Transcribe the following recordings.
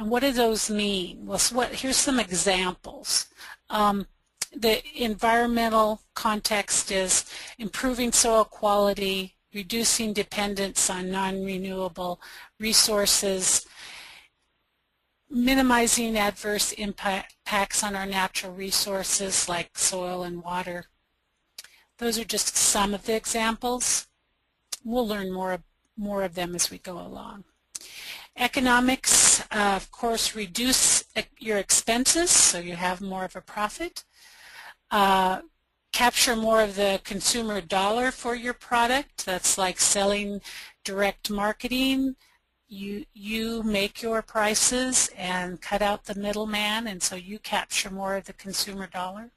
And what do those mean? Well, here's some examples. The environmental context is improving soil quality, reducing dependence on non-renewable resources, minimizing adverse impacts on our natural resources like soil and water. Those are just some of the examples. We'll learn more of them as we go along. Economics, of course, reduce your expenses so you have more of a profit. Capture more of the consumer dollar for your product. That's like selling direct marketing. You make your prices and cut out the middleman, and so you capture more of the consumer dollar.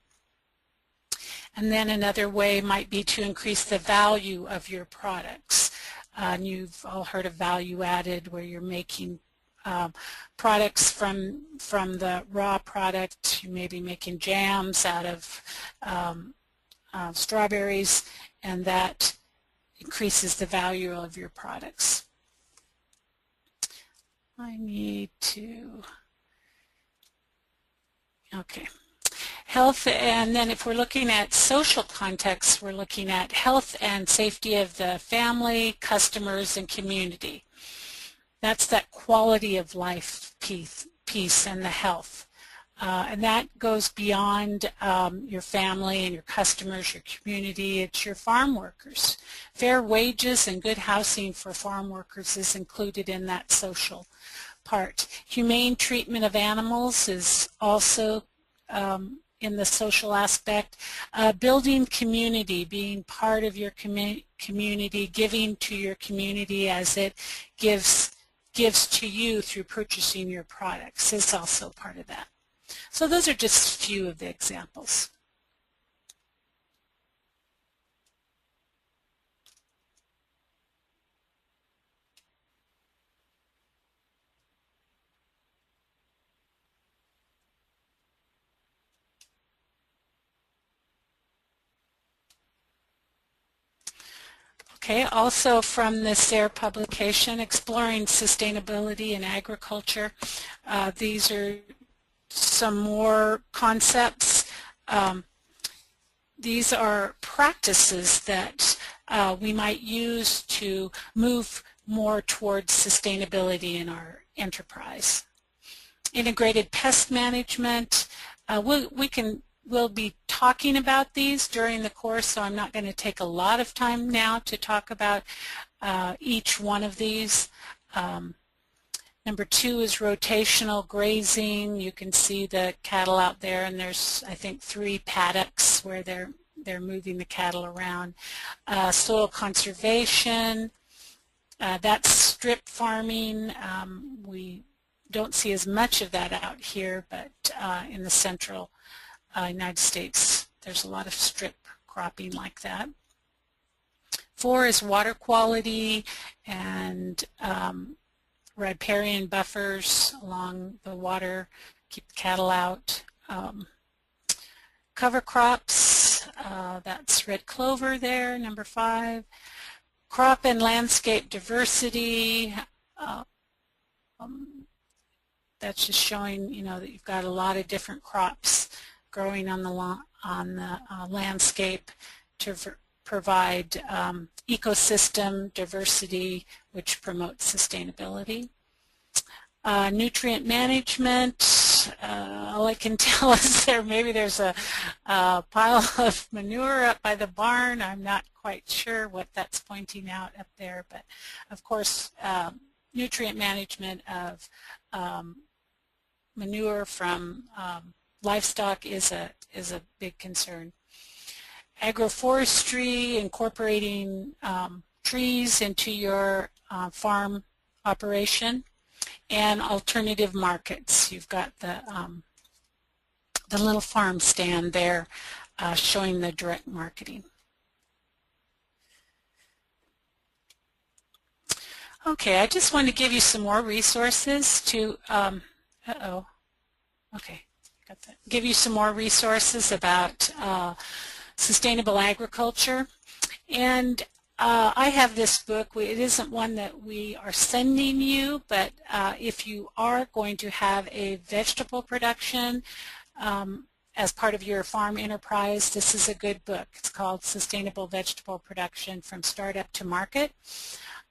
And then another way might be to increase the value of your products. And you've all heard of value added, where you're making products from the raw product. You may be making jams out of strawberries, and that increases the value of your products. I need to, okay. Health, and then if we're looking at social context, we're looking at health and safety of the family, customers, and community. That's that quality of life piece and the health. And that goes beyond your family and your customers, your community. It's your farm workers. Fair wages and good housing for farm workers is included in that social part. Humane treatment of animals is also in the social aspect. Building community, being part of your community, giving to your community as it gives to you through purchasing your products is also part of that. So those are just a few of the examples. Okay, also from the SARE publication, Exploring Sustainability in Agriculture. These are some more concepts. These are practices that we might use to move more towards sustainability in our enterprise. Integrated pest management. We'll be talking about these during the course, so I'm not going to take a lot of time now to talk about each one of these. Number 2 is rotational grazing. You can see the cattle out there, and there's, I think, 3 paddocks where they're moving the cattle around. Soil conservation, that's strip farming. We don't see as much of that out here, but in the central United States, there's a lot of strip cropping like that. 4 is water quality and riparian buffers along the water, keep the cattle out. Cover crops, that's red clover there, number 5. Crop and landscape diversity, that's just showing, you know, that you've got a lot of different crops growing on the landscape to provide ecosystem diversity, which promotes sustainability. Nutrient management, all I can tell is maybe there's a pile of manure up by the barn. I'm not quite sure what that's pointing out up there, but of course nutrient management of manure from livestock is a big concern. Agroforestry, incorporating trees into your farm operation, and alternative markets. You've got the little farm stand there showing the direct marketing. Okay, I just want to give you some more resources to, okay. Give you some more resources about sustainable agriculture, and I have this book. It isn't one that we are sending you, but if you are going to have a vegetable production as part of your farm enterprise, this is a good book. It's called Sustainable Vegetable Production from Startup to Market.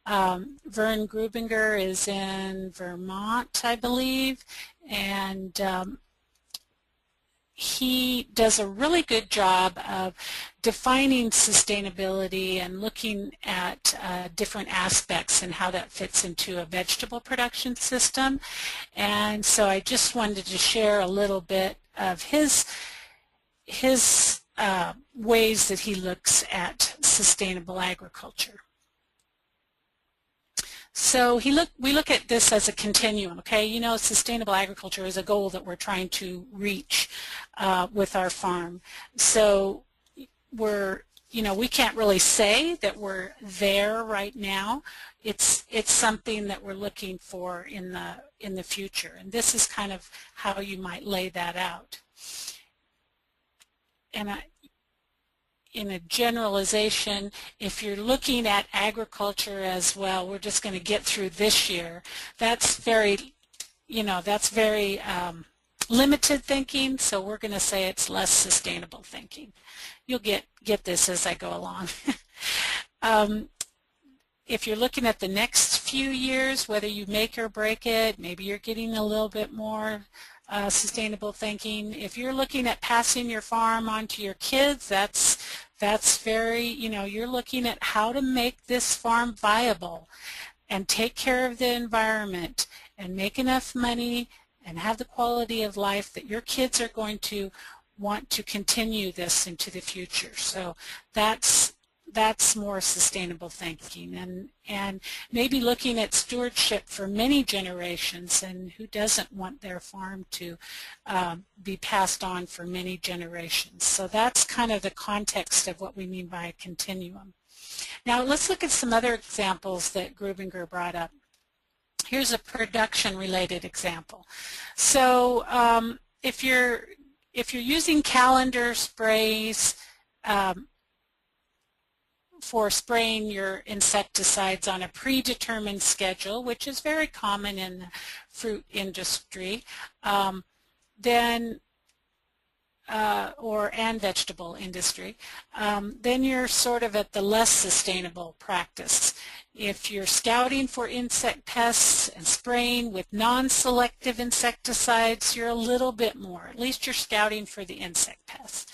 Vern Grubinger is in Vermont, I believe, and he does a really good job of defining sustainability and looking at different aspects and how that fits into a vegetable production system. And so I just wanted to share a little bit of his ways that he looks at sustainable agriculture. So we look at this as a continuum, okay? You know, sustainable agriculture is a goal that we're trying to reach with our farm. So we can't really say that we're there right now. It's something that we're looking for in the future, and this is kind of how you might lay that out. And in a generalization, if you're looking at agriculture as well, we're just going to get through this year. That's very, limited thinking, so we're going to say it's less sustainable thinking. You'll get this as I go along. If you're looking at the next few years, whether you make or break it, maybe you're getting a little bit more sustainable thinking. If you're looking at passing your farm on to your kids, that's very, you're looking at how to make this farm viable and take care of the environment and make enough money and have the quality of life that your kids are going to want to continue this into the future. So that's more sustainable thinking, and maybe looking at stewardship for many generations, and who doesn't want their farm to be passed on for many generations. So that's kind of the context of what we mean by a continuum. Now let's look at some other examples that Grubinger brought up. Here's a production related example. So if you're using calendar sprays for spraying your insecticides on a predetermined schedule, which is very common in the fruit industry, and vegetable industry, then you're sort of at the less sustainable practice. If you're scouting for insect pests and spraying with non-selective insecticides, you're a little bit more. At least you're scouting for the insect pests.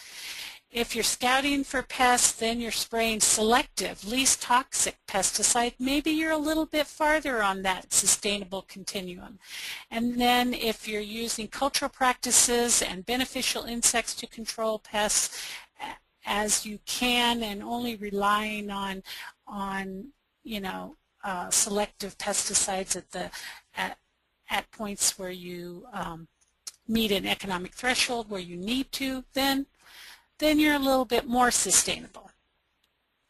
If you're scouting for pests, then you're spraying selective, least toxic pesticide. Maybe you're a little bit farther on that sustainable continuum. And then if you're using cultural practices and beneficial insects to control pests as you can, and only relying on selective pesticides at points where you meet an economic threshold where you need to, then you're a little bit more sustainable.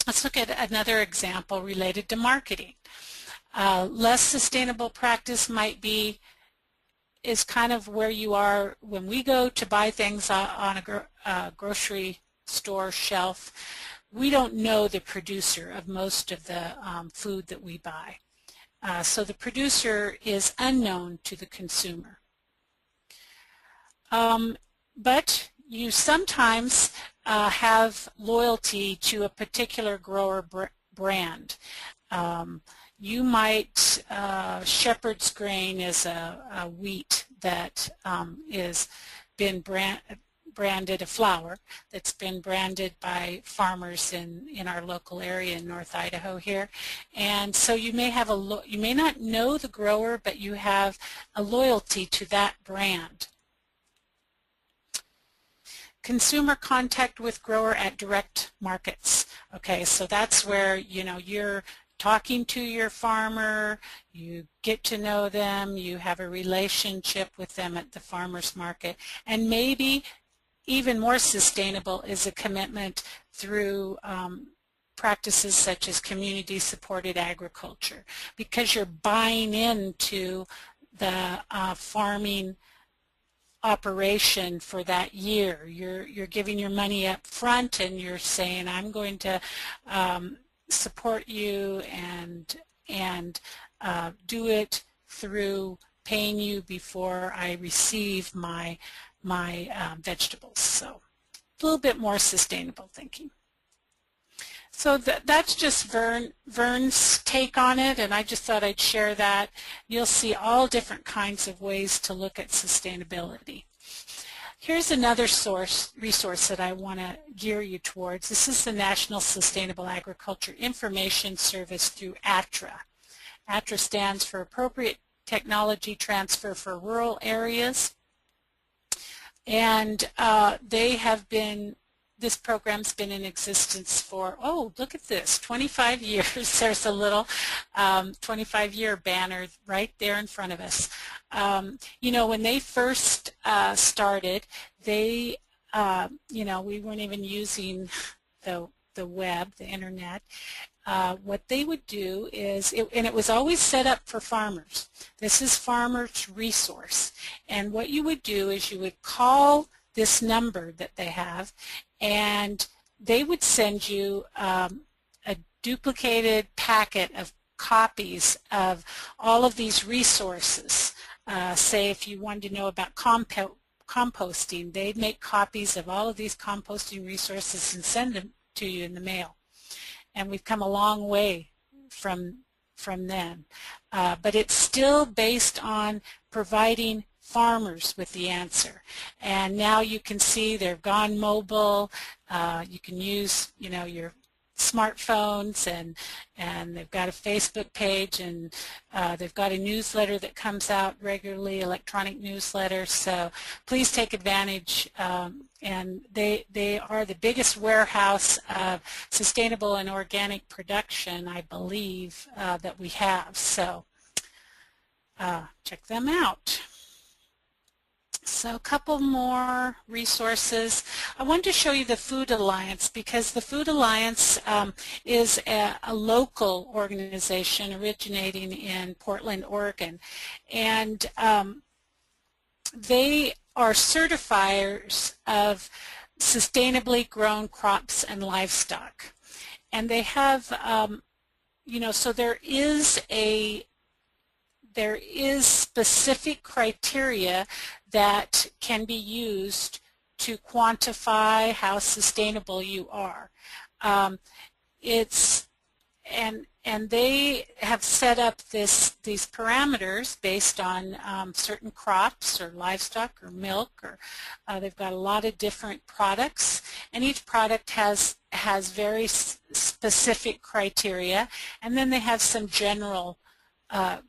Let's look at another example related to marketing. Less sustainable practice is kind of where you are when we go to buy things on a grocery store shelf. We don't know the producer of most of the food that we buy. So the producer is unknown to the consumer. But you sometimes have loyalty to a particular grower brand. You might, Shepherd's Grain is a wheat that is been branded, a flour that's been branded by farmers in our local area in North Idaho here. And so you may have you may not know the grower, but you have a loyalty to that brand. Consumer contact with grower at direct markets. Okay, so that's where you're talking to your farmer, you get to know them, you have a relationship with them at the farmer's market, and maybe even more sustainable is a commitment through practices such as community-supported agriculture, because you're buying into the farming operation for that year. You're giving your money up front, and you're saying, I'm going to support you and do it through paying you before I receive my vegetables. So a little bit more sustainable thinking. So that's just Vern's take on it, and I just thought I'd share that. You'll see all different kinds of ways to look at sustainability. Here's another resource that I want to gear you towards. This is the National Sustainable Agriculture Information Service through ATTRA. ATTRA stands for Appropriate Technology Transfer for Rural Areas. And this program's been in existence for, oh, look at this, 25 years. There's a little 25-year banner right there in front of us. You know, when they first started, they, you know, we weren't even using the web, the internet. What they would do is, and it was always set up for farmers. This is farmers' resource. And what you would do is you would call this number that they have, and they would send you a duplicated packet of copies of all of these resources. Say if you wanted to know about composting, they'd make copies of all of these composting resources and send them to you in the mail. And we've come a long way from then. But it's still based on providing farmers with the answer. And now you can see they've gone mobile. You can use, you know, your smartphones, and they've got a Facebook page, and they've got a newsletter that comes out regularly, electronic newsletter. So please take advantage. And they are the biggest warehouse of sustainable and organic production, I believe, that we have. So check them out. So a couple more resources. I wanted to show you the Food Alliance, because the Food Alliance is a local organization originating in Portland, Oregon. And they are certifiers of sustainably grown crops and livestock. And they have, you know, so there is specific criteria that can be used to quantify how sustainable you are. And they have set up these parameters based on certain crops or livestock or milk, or they've got a lot of different products, and each product has very specific criteria, and then they have some general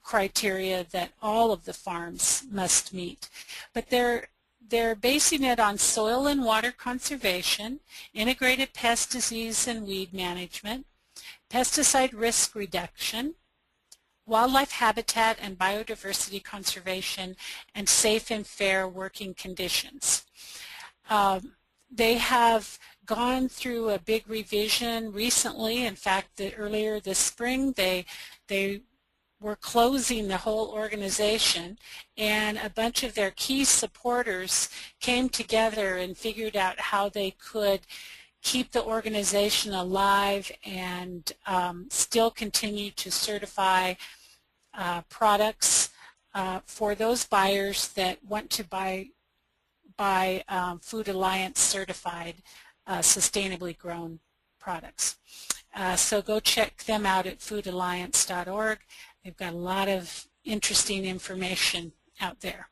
criteria that all of the farms must meet. But they're basing it on soil and water conservation, integrated pest, disease, and weed management, pesticide risk reduction, wildlife habitat and biodiversity conservation, and safe and fair working conditions. They have gone through a big revision recently. In fact, earlier this spring, they were closing the whole organization, and a bunch of their key supporters came together and figured out how they could keep the organization alive and still continue to certify products for those buyers that want to buy Food Alliance certified sustainably grown products. So go check them out at foodalliance.org. They've got a lot of interesting information out there.